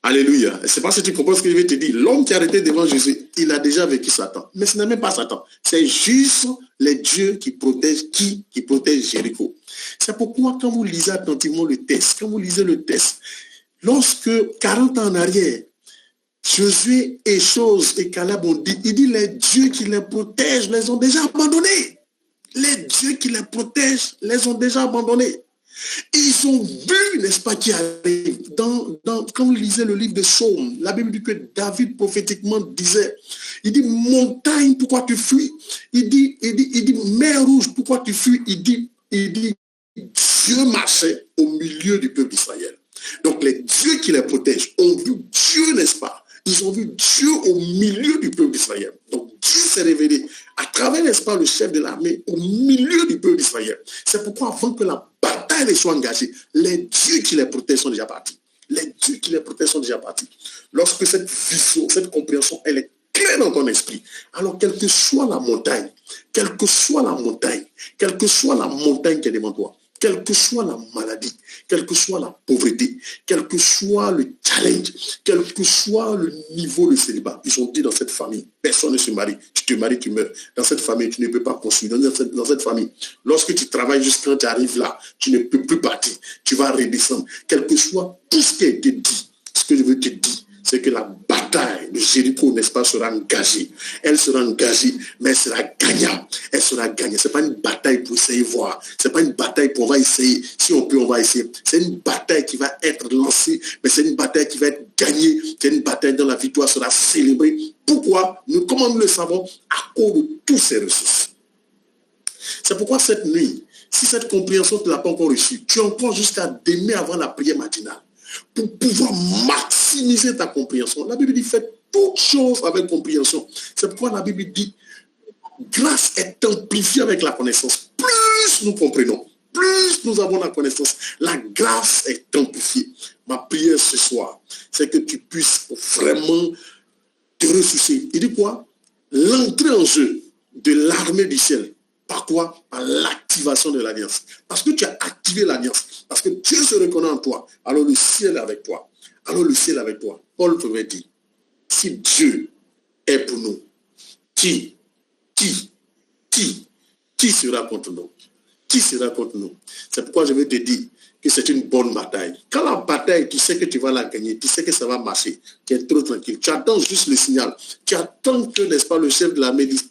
Alléluia. C'est pas si tu comprends ce que je vais te dire. L'homme qui a arrêté devant Jésus, il a déjà vécu Satan. Mais ce n'est même pas Satan. C'est juste les dieux qui protègent qui protègent Jéricho. C'est pourquoi quand vous lisez attentivement le texte, lorsque 40 ans en arrière, Josué et Chose et Caleb ont dit, il dit les dieux qui les protègent les ont déjà abandonnés. Les dieux qui les protègent les ont déjà abandonnés. Ils ont vu, n'est-ce pas, qui arrive. Quand vous lisez le livre de Psaume, la Bible dit que David prophétiquement disait, il dit, montagne, pourquoi tu fuis? Il dit, mer rouge, pourquoi tu fuis? Il dit, Dieu marchait au milieu du peuple d'Israël. Donc les dieux qui les protègent ont vu Dieu, n'est-ce pas? Ils ont vu Dieu au milieu du peuple d'Israël. Donc Dieu s'est révélé à travers, n'est-ce pas, le chef de l'armée au milieu du peuple d'Israël. C'est pourquoi avant que la bataille soit engagée, les dieux qui les protègent sont déjà partis. Les dieux qui les protègent sont déjà partis. Lorsque cette vision, cette compréhension, elle est claire dans ton esprit, alors quelle que soit la montagne qui est devant toi, quelle que soit la maladie, quelle que soit la pauvreté, quel que soit le challenge, quel que soit le niveau de célibat, ils ont dit dans cette famille, personne ne se marie. Tu te maries, tu meurs. Dans cette famille, tu ne peux pas construire. Dans cette famille, lorsque tu travailles jusqu'à quand tu arrives là, tu ne peux plus partir. Tu vas redescendre. Quel que soit tout ce qui a été dit, ce que je veux te dire, c'est que la bataille de Jéricho, n'est-ce pas, sera engagée. Elle sera engagée, mais elle sera gagnable. Elle sera gagnée. Ce n'est pas une bataille pour essayer de voir. Ce n'est pas une bataille pour on va essayer. Si on peut, on va essayer. C'est une bataille qui va être lancée, mais c'est une bataille qui va être gagnée. C'est une bataille dont la victoire sera célébrée. Pourquoi? Comment nous le savons? À cause de toutes ces ressources. C'est pourquoi cette nuit, si cette compréhension tu ne l'as pas encore reçue, tu es encore jusqu'à demain avant la prière matinale. Pour pouvoir maximiser ta compréhension. La Bible dit, faites toutes choses avec compréhension. C'est pourquoi la Bible dit, grâce est amplifiée avec la connaissance. Plus nous comprenons, plus nous avons la connaissance, la grâce est amplifiée. Ma prière ce soir, c'est que tu puisses vraiment te ressourcer. Il dit quoi? L'entrée en jeu de l'armée du ciel. Par quoi? Par l'activation de l'alliance. Parce que tu as activé l'alliance. Parce que Dieu se reconnaît en toi. Alors le ciel est avec toi. Paul pouvait dire, si Dieu est pour nous, qui sera contre nous? Qui sera contre nous? C'est pourquoi je vais te dire que c'est une bonne bataille. Quand la bataille, tu sais que tu vas la gagner, tu sais que ça va marcher, tu es trop tranquille. Tu attends juste le signal. Tu attends que, n'est-ce pas, le chef de l'armée dise,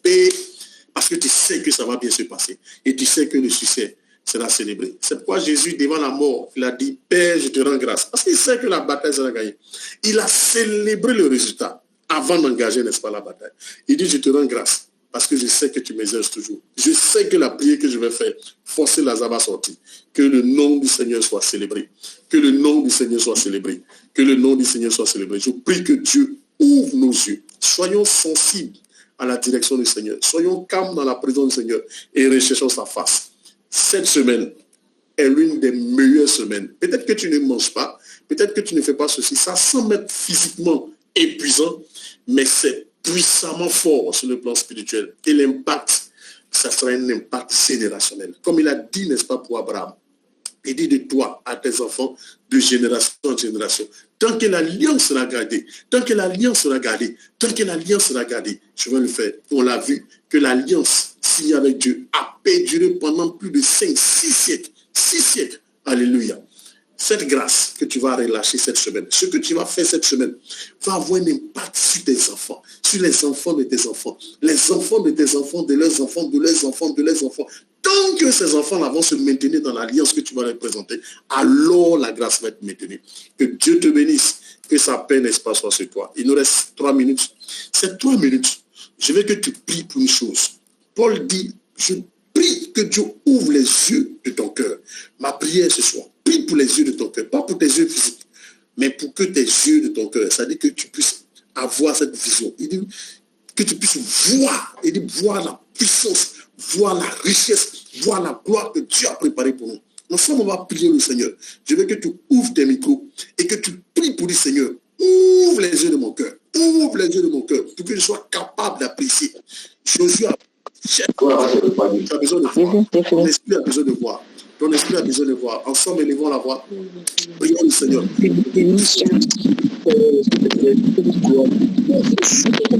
parce que tu sais que ça va bien se passer. Et tu sais que le succès sera célébré. C'est pourquoi Jésus, devant la mort, il a dit, Père, je te rends grâce. Parce qu'il sait que la bataille sera gagnée. Il a célébré le résultat avant d'engager, n'est-ce pas, la bataille. Il dit, je te rends grâce. Parce que je sais que tu m'exerces toujours. Je sais que la prière que je vais faire, forcer Lazare va sortir. Que le nom du Seigneur soit célébré. Que le nom du Seigneur soit célébré. Que le nom du Seigneur soit célébré. Je prie que Dieu ouvre nos yeux. Soyons sensibles à la direction du Seigneur. Soyons calmes dans la présence du Seigneur et recherchons sa face. Cette semaine est l'une des meilleures semaines. Peut-être que tu ne manges pas, peut-être que tu ne fais pas ceci. Ça semble être physiquement épuisant, mais c'est puissamment fort sur le plan spirituel. Et l'impact, ça sera un impact générationnel. Comme il a dit, n'est-ce pas, pour Abraham. Il dit de toi à tes enfants de génération en génération. Tant que l'alliance sera gardée, je vais le faire. On l'a vu que l'alliance signée avec Dieu a perduré pendant plus de 5, 6 siècles. 6 siècles. Alléluia. cette grâce que tu vas relâcher cette semaine, ce que tu vas faire cette semaine, va avoir un impact sur tes enfants, sur les enfants de tes enfants, les enfants de tes enfants, de leurs enfants, de leurs enfants, de leurs enfants. Tant que ces enfants-là vont se maintenir dans l'alliance que tu vas leur présenter, alors la grâce va être maintenue. Que Dieu te bénisse, que sa paix, n'est-ce pas, soit sur toi. Il nous reste 3 minutes. Ces 3 minutes, je veux que tu pries pour une chose. Paul dit, je prie que Dieu ouvre les yeux de ton cœur. Ma prière ce soir, prie pour les yeux de ton cœur, pas pour tes yeux physiques, mais pour que tes yeux de ton cœur, c'est-à-dire que tu puisses avoir cette vision. Il dit que tu puisses voir, il dit voir la puissance, voir la richesse, voir la gloire que Dieu a préparée pour nous. Ensemble, on va prier le Seigneur. Je veux que tu ouvres tes micros et que tu pries pour le Seigneur. Ouvre les yeux de mon cœur. Ouvre les yeux de mon cœur pour que je sois capable d'apprécier. Josué a besoin de voir. Ton esprit a besoin de voir. Ton esprit a besoin de voir. Ensemble, élevons la voix. Prions le Seigneur.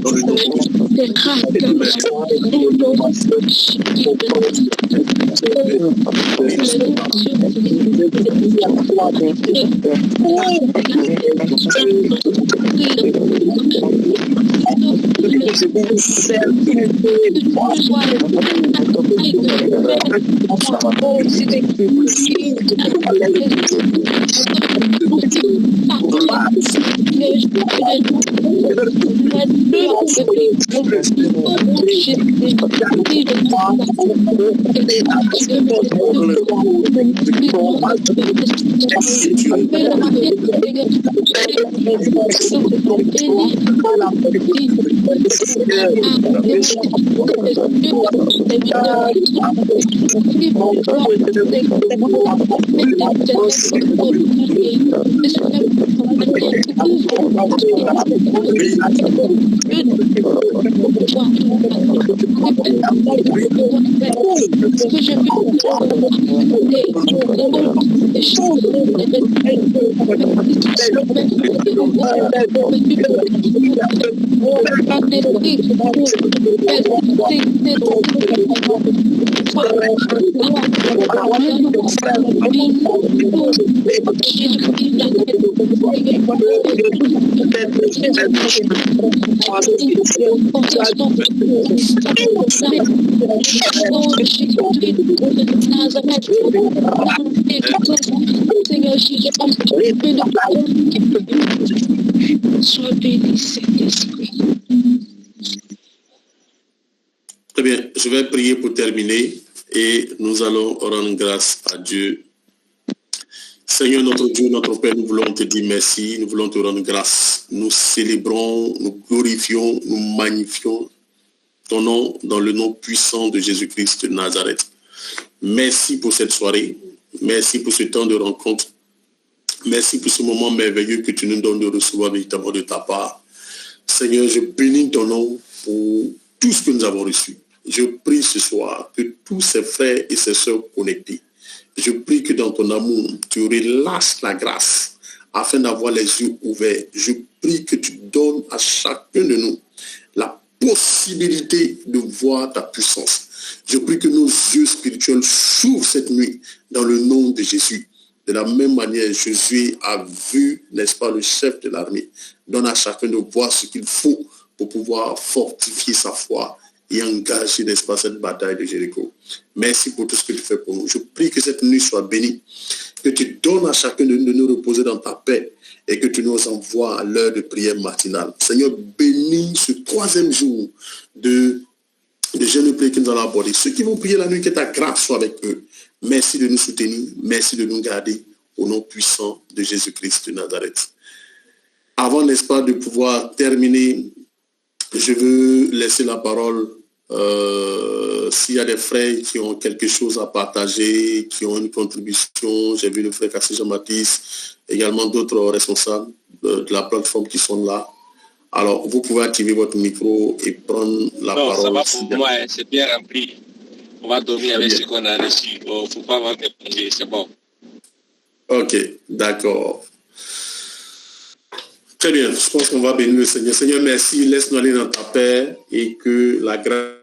Dans le nom Sois béni, Saint-Esprit. Très bien, je vais prier pour terminer et nous allons rendre grâce à Dieu. Seigneur notre Dieu, notre Père, nous voulons te dire merci, nous voulons te rendre grâce. Nous célébrons, nous glorifions, nous magnifions ton nom dans le nom puissant de Jésus-Christ de Nazareth. Merci pour cette soirée, merci pour ce temps de rencontre, merci pour ce moment merveilleux que tu nous donnes de recevoir véritablement de ta part. Seigneur, je bénis ton nom pour tout ce que nous avons reçu. Je prie ce soir que tous ces frères et ces sœurs connectés, je prie que dans ton amour, tu relâches la grâce afin d'avoir les yeux ouverts. Je prie que tu donnes à chacun de nous la possibilité de voir ta puissance. Je prie que nos yeux spirituels s'ouvrent cette nuit dans le nom de Jésus. De la même manière, Jésus a vu, n'est-ce pas, le chef de l'armée. Donne à chacun de voir ce qu'il faut pour pouvoir fortifier sa foi et engager, n'est-ce pas, cette bataille de Jéricho. Merci pour tout ce que tu fais pour nous. Je prie que cette nuit soit bénie, que tu donnes à chacun de nous reposer dans ta paix et que tu nous envoies à l'heure de prière matinale. Seigneur, bénis ce 3e jour de jeûne et prière que nous allons aborder. Ceux qui vont prier la nuit, que ta grâce soit avec eux. Merci de nous soutenir, merci de nous garder au nom puissant de Jésus-Christ de Nazareth. Avant, n'est-ce pas, de pouvoir terminer, je veux laisser la parole s'il y a des frères qui ont quelque chose à partager, qui ont une contribution. J'ai vu le frère Cassé Jean-Baptiste, également d'autres responsables de la plateforme qui sont là. Alors, vous pouvez activer votre micro et prendre la parole. Ça va pour moi, c'est bien rempli. On va dormir avec ce qu'on a reçu. Il ne faut pas avoir de congé, c'est bon. Ok, d'accord. Très bien, je pense qu'on va bénir le Seigneur. Seigneur, merci, laisse-nous aller dans ta paix et que la grâce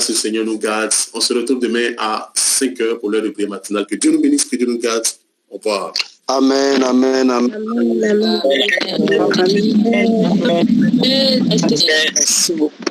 du Seigneur nous garde. On se retrouve demain à 5 heures pour l'heure de prière matinale. Que Dieu nous bénisse, que Dieu nous garde. Au revoir. Amen, amen, amen. Merci beaucoup.